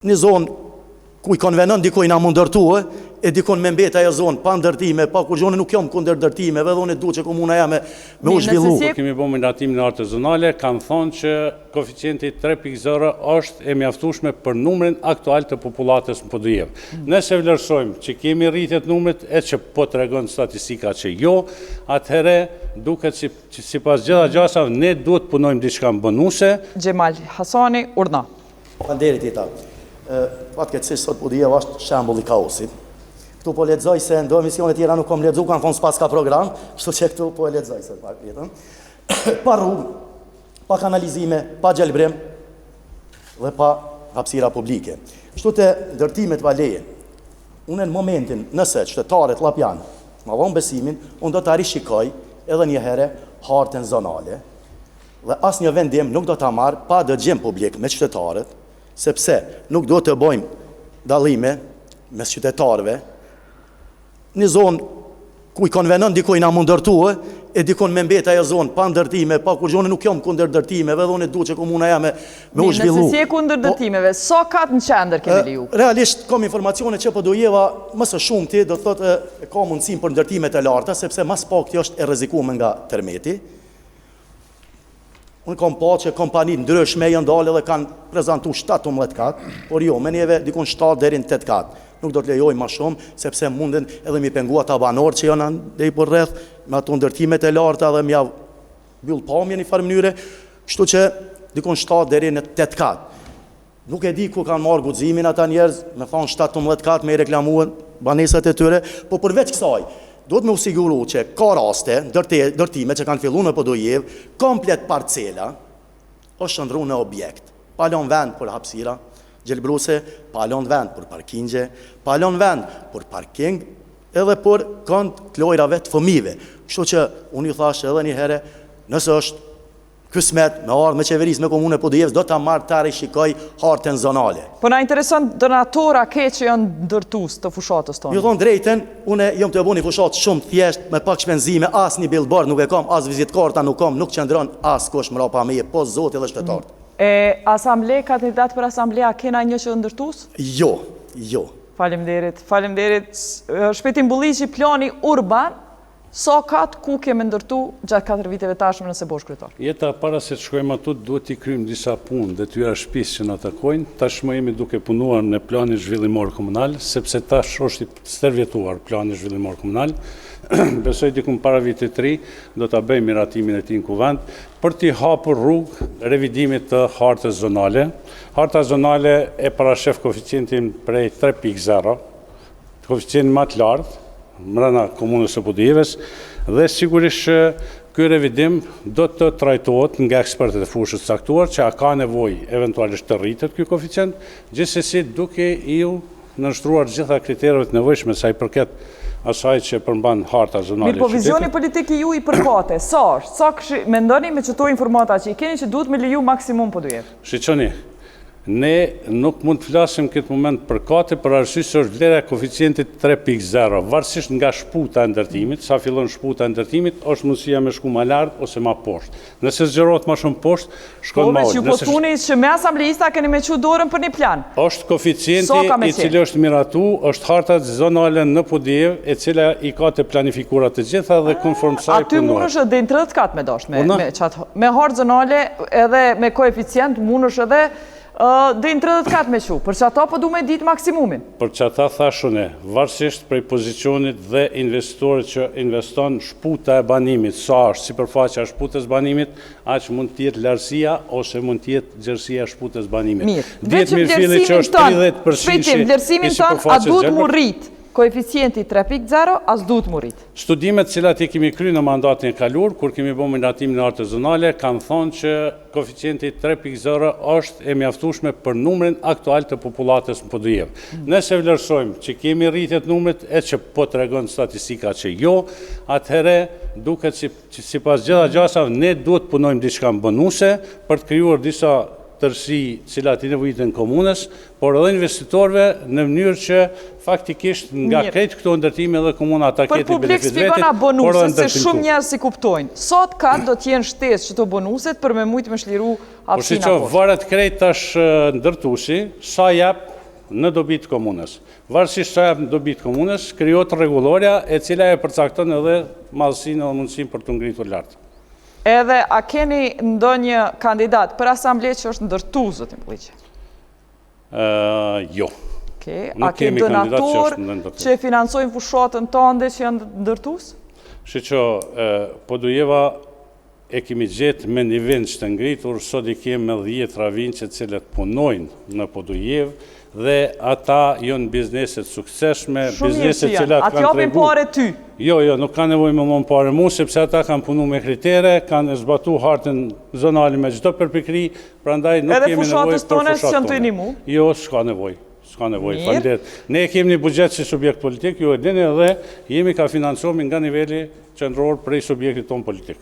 Një zonë ku i konvenon dikoj na mund ndërtue, e dikon me mbet ajo zonë pa ndërtime, pa kur gjone nuk jam kundër ndërtimeve, dhe unë du që komuna jame me u zhvillu. Kur kemi bërë miratimin artezonale, kanë thonë që koeficienti 3.0 është e mjaftueshme për numrin aktual të popullatës në Podujevë. Nëse vlerësojmë që kemi rritjet numrit, e që po tregon statistika që jo, atëherë duket që sipas gjitha gjasave ne duhet punojmë diçka mbanuese. Gjemal Hasani, urdhna. Faleminderit Tita. Fatkeqësisht sot Podujeva është shembull i kaosit. Këtu po lexoj se ndo emisione tjera nuk kom lexuar, kanë thonë s'pas ka program, kështu që këtu po e lexoj se pak jetën. Pa rrugë, pa kanalizime, pa gjelbrim dhe pa hapësira publike. Kështu të ndërtimet valeje, unë në momentin nëse qytetarët llapjan ma vonë besimin, unë do të rishikoj edhe një herë hartën zonale dhe asnjë vendim nuk do ta marr pa dëgjim publik me qytetarët, sepse nuk do të bëjmë dallime mes qytetarëve. Një zonë ku i konvenon dikoj na mund ndërtue, e dikon me mbet ajo zonë pa ndërtime, pa kur gjone nuk jam kundër ndërtimeve, dhe unë du që komuna jame me u zhvillu. Nëse si e kundër ndërtimeve, sa katë në qendër kemi leju? Realisht, kam informacione që Podujeva më së shumti do të thotë ka mundësim për ndërtimet e larta, sepse mas pak kjo është e rrezikuar nga termeti. Unë kam pa që kompanitë ndryshme janë dalë dhe kanë prezantuar 17 katë, por jo, me neve dikon 7 deri në 8 katë. Nuk do të lejoj ma shumë, sepse munden edhe mi pengua ta banor që janë ndej për rreth, me ato ndërtimet e larta dhe mja byll pamje një farë mënyre, kështu që dikon 7 deri në 8 katë. Nuk e di ku kanë marrë guximin ata njerëz, me thonë 17 katë me i reklamuan banesat e tyre, po përveç kësaj, do të me usiguru që ka raste, ndërtime që kanë fillu në Podujevë, komplet parcela, është shëndru në objekt, palon vend për hapësira, gjelbruse, palon vend për parkingje, palon vend për parking, edhe për kënd klojrave të fëmive. Kështu që unë ju thash edhe një herë, nëse është kësmet me ardhë me qeveris me komune Podujevës, do të marrë të rishikoj hartën zonale. Po na intereson donatora ke që janë ndërtues të fushatës tonë? Ju thonë drejten, une jam të e bu një fushatë shumë thjesht, me pak shpenzime, as një billboard nuk e kam, as vizitkarta nuk kam, nuk qëndron as kush mrapa meje, po zoti dhe shtetartë. Asamble, kandidat për asamblea, kena një që ndërtues? Jo. Faleminderit. Shpetim Bulliqi, plani urban, sa katë ku kemi ndërtu gjatë 4 viteve tashme nëse bosh kryetar? Jeta para se të shkojmë atut, duhet i krymë disa punë dhe tyra shtëpisë që në takojnë. Tashmë jemi duke punuar në planin zhvillimor komunal, sepse tash është i stërvjetuar planin zhvillimor komunal. Besoj dikun para vitit 3 do të bëjmë miratimin e tij në kuvend për t'i hapur rrugë revidimit të hartës zonale. Harta zonale e parashef koeficientin prej 3.0, koeficient më të lartë mbrana komunës së Podujevës, dhe sigurisht ky revidim do të trajtohet nga ekspertët e fushës caktuar që a ka nevojë eventualisht të rritet ky koeficient, gjithsesi duke iu nënshtruar gjitha kriterëve të nevojshme sa i përket asaj që përmban harta zonale. Mirë, po vizioni politik i ju i përkate, sa është? Sa mendoni me çto informata që i keni që duhet me leju maksimum Podujevë? Shiqoni, ne nuk mund të flasim këtë moment për kate, për arsye se është vlera e koeficientit 3.0, varësisht nga shputa e ndërtimit, sa fillon shputa e ndërtimit, është mundësia me shku më lart ose më poshtë. Nëse zgjerohet më shumë poshtë, shkon më lart. Po me që thoni që me asambleista keni me çu dorën për një plan. Është koeficienti i cili është miratu, është harta zonale në Podujevë, e cila i ka të planifikuara të gjitha dhe konform saj punohet. Aty mundesh edhe në 30 kat me dash me hartë zonale edhe me koeficient mundesh edhe dhe në 30 katë me shu, për që ata po du me ditë maksimumin? Për që ata thashune, varësisht prej pozicionit dhe investitorit që investon shputa e banimit, sa është sipërfaqja e shputës banimit, aq mund tjetë larësia ose mund tjetë gjerësia e shputës banimit. Mirë, veçëm vlerësimin tonë, a duhet mu rritë koeficienti 3.0, as duhet mu rritë? Studimet cilat i kemi kry në mandatin e kalur, kur kemi bërë miratimin artezonale, kanë thonë që koeficienti 3.0 është e mjaftueshme për numrin aktual të popullatës në Podujevë. Nëse vlerësojmë që kemi rritjet numrit, e që po tregon statistika që jo, atëherë duket që sipas gjitha gjasave ne duhet punojmë diçka mbanuese për të krijuar disa tërësi cilat i nevojitën komunës, por edhe investitorëve në mënyrë që faktikisht nga krejt këto ndërtime dhe komuna ta Për keti publik benefit spikona vetit, bonuse, se shumë njerëz si kuptojnë. Sot ka do t'jenë shtesë që të bonuset për me mujtë me shliru por si hapësina që poshtë. varet krejt tash ndërtuesi, sa jap në dobit komunës. Varësisht sa jap në dobit komunës, krijohet rregulloria e cila e përcakton edhe madhësinë dhe mundësinë për të ngritur lart. Edhe a keni ndonjë kandidat për asambleë që është ndërtues, zotin Pulliqi? Jo. A Nuk ke kemi kandidat që donator është ndërtues. që financojnë fushatën tënde që janë ndërtues? Që Podujeva e kemi gjetë me një vend që të ngritur, sot i kemi me 10 ravinqe cilët punojnë në Podujevë dhe ata jonë bizneset sukseshme, bizneset cilat kanë tregu. Atë japin pare ty? Jo, nuk ka nevoj me mon pare mu, sepse ata kanë punu me kritere, kanë zbatu hartën zonali me gjithdo përpikri, prandaj nuk kemi nevoj për fushatës tonë që janë të inimu? Jo, s'ka nevoj. Ne kemi një bugjet si subjekt politik, ju e dini edhe jemi ka financomi nga nivelli qendror prej subjektit ton politik.